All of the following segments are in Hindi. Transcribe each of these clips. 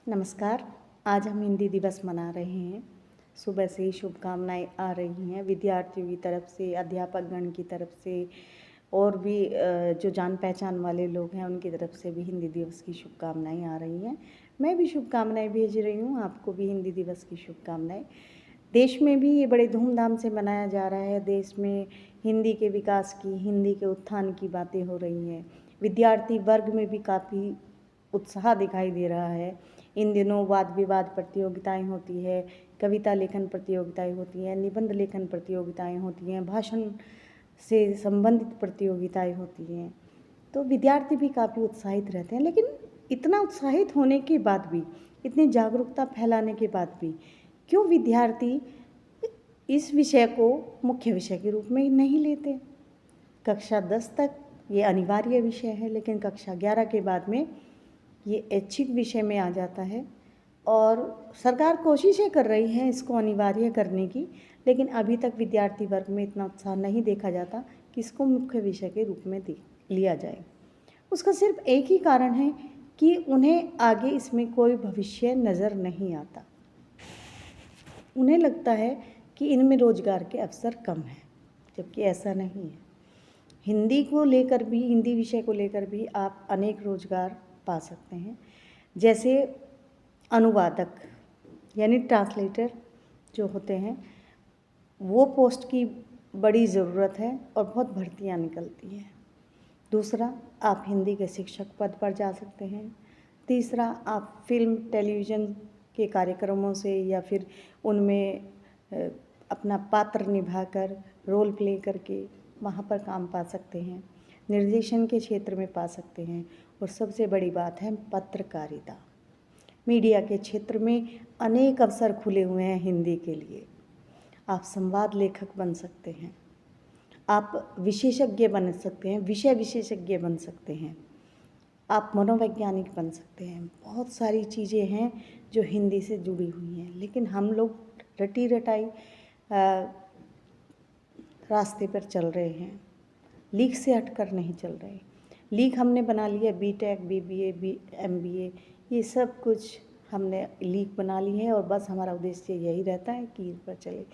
नमस्कार। आज हम हिंदी दिवस मना रहे हैं। सुबह से ही शुभकामनाएं आ रही हैं विद्यार्थियों की तरफ से, अध्यापकगण की तरफ से और भी जो जान पहचान वाले लोग हैं उनकी तरफ से भी हिंदी दिवस की शुभकामनाएं आ रही हैं। मैं भी शुभकामनाएं भेज रही हूँ, आपको भी हिंदी दिवस की शुभकामनाएं। देश में भी ये बड़े धूमधाम से मनाया जा रहा है। देश में हिंदी के विकास की, हिंदी के उत्थान की बातें हो रही हैं। विद्यार्थी वर्ग में भी काफ़ी उत्साह दिखाई दे रहा है। इन दिनों वाद विवाद प्रतियोगिताएं होती है, कविता लेखन प्रतियोगिताएं होती हैं, निबंध लेखन प्रतियोगिताएं होती हैं, भाषण से संबंधित प्रतियोगिताएं होती हैं। तो विद्यार्थी भी काफ़ी उत्साहित रहते हैं। लेकिन इतना उत्साहित होने के बाद भी, इतनी जागरूकता फैलाने के बाद भी क्यों विद्यार्थी इस विषय को मुख्य विषय के रूप में नहीं लेते? कक्षा 10 तक ये अनिवार्य विषय है, लेकिन कक्षा 11 के बाद में ये ऐच्छिक विषय में आ जाता है। और सरकार कोशिशें कर रही है इसको अनिवार्य करने की, लेकिन अभी तक विद्यार्थी वर्ग में इतना उत्साह नहीं देखा जाता कि इसको मुख्य विषय के रूप में लिया जाए। उसका सिर्फ एक ही कारण है कि उन्हें आगे इसमें कोई भविष्य नज़र नहीं आता। उन्हें लगता है कि इनमें रोजगार के अवसर कम हैं, जबकि ऐसा नहीं है। हिंदी को लेकर भी, हिंदी विषय को लेकर भी आप अनेक रोजगार पा सकते हैं। जैसे अनुवादक यानी ट्रांसलेटर जो होते हैं, वो पोस्ट की बड़ी ज़रूरत है और बहुत भर्तियां निकलती हैं। दूसरा, आप हिंदी के शिक्षक पद पर जा सकते हैं। तीसरा, आप फिल्म टेलीविज़न के कार्यक्रमों से या फिर उनमें अपना पात्र निभाकर, रोल प्ले करके वहाँ पर काम पा सकते हैं। निर्देशन के क्षेत्र में पा सकते हैं। और सबसे बड़ी बात है पत्रकारिता। मीडिया के क्षेत्र में अनेक अवसर खुले हुए हैं हिंदी के लिए। आप संवाद लेखक बन सकते हैं, आप विशेषज्ञ बन सकते हैं, विषय विशेषज्ञ बन सकते हैं, आप मनोवैज्ञानिक बन सकते हैं। बहुत सारी चीज़ें हैं जो हिंदी से जुड़ी हुई हैं, लेकिन हम लोग रटी रटाई रास्ते पर चल रहे हैं, लीक से हटकर नहीं चल रहे। लीक हमने बना लिया बीटेक, बीबीए, एमबीए, ये सब कुछ हमने लीक बना ली है और बस हमारा उद्देश्य यही रहता है कि इस पर चले।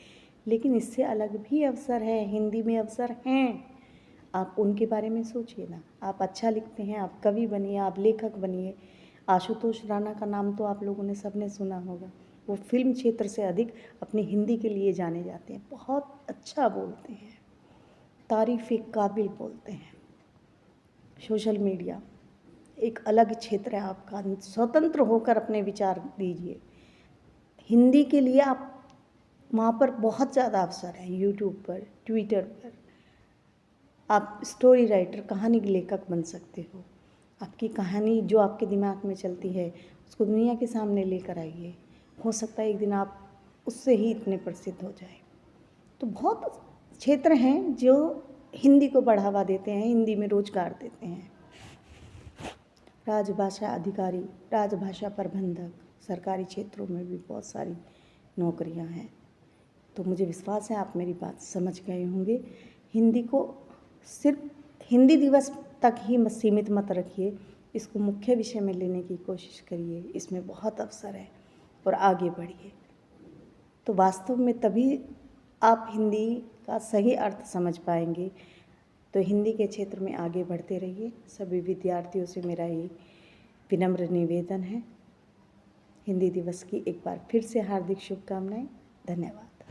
लेकिन इससे अलग भी अवसर है, हिंदी में अवसर हैं। आप उनके बारे में सोचिए ना। आप अच्छा लिखते हैं, आप कवि बनिए, आप लेखक बनिए। आशुतोष राणा का नाम तो आप लोगों ने सबने सुना होगा। वो फिल्म क्षेत्र से अधिक अपनी हिंदी के लिए जाने जाते हैं। बहुत अच्छा बोलते हैं, तारीफ़ काबिल बोलते हैं। सोशल मीडिया एक अलग क्षेत्र है आपका, स्वतंत्र होकर अपने विचार दीजिए। हिंदी के लिए आप वहाँ पर बहुत ज़्यादा अवसर है। यूट्यूब पर, ट्विटर पर आप स्टोरी राइटर, कहानी लेखक बन सकते हो। आपकी कहानी जो आपके दिमाग में चलती है उसको दुनिया के सामने लेकर आइए। हो सकता है एक दिन आप उससे ही इतने प्रसिद्ध हो जाए। तो बहुत क्षेत्र हैं जो हिंदी को बढ़ावा देते हैं, हिंदी में रोजगार देते हैं। राजभाषा अधिकारी, राजभाषा प्रबंधक, सरकारी क्षेत्रों में भी बहुत सारी नौकरियां हैं। तो मुझे विश्वास है आप मेरी बात समझ गए होंगे। हिंदी को सिर्फ हिंदी दिवस तक ही सीमित मत रखिए, इसको मुख्य विषय में लेने की कोशिश करिए। इसमें बहुत अवसर है और आगे बढ़िए। तो वास्तव में तभी आप हिंदी का सही अर्थ समझ पाएंगे। तो हिंदी के क्षेत्र में आगे बढ़ते रहिए। सभी विद्यार्थियों से मेरा ये विनम्र निवेदन है। हिंदी दिवस की एक बार फिर से हार्दिक शुभकामनाएं। धन्यवाद।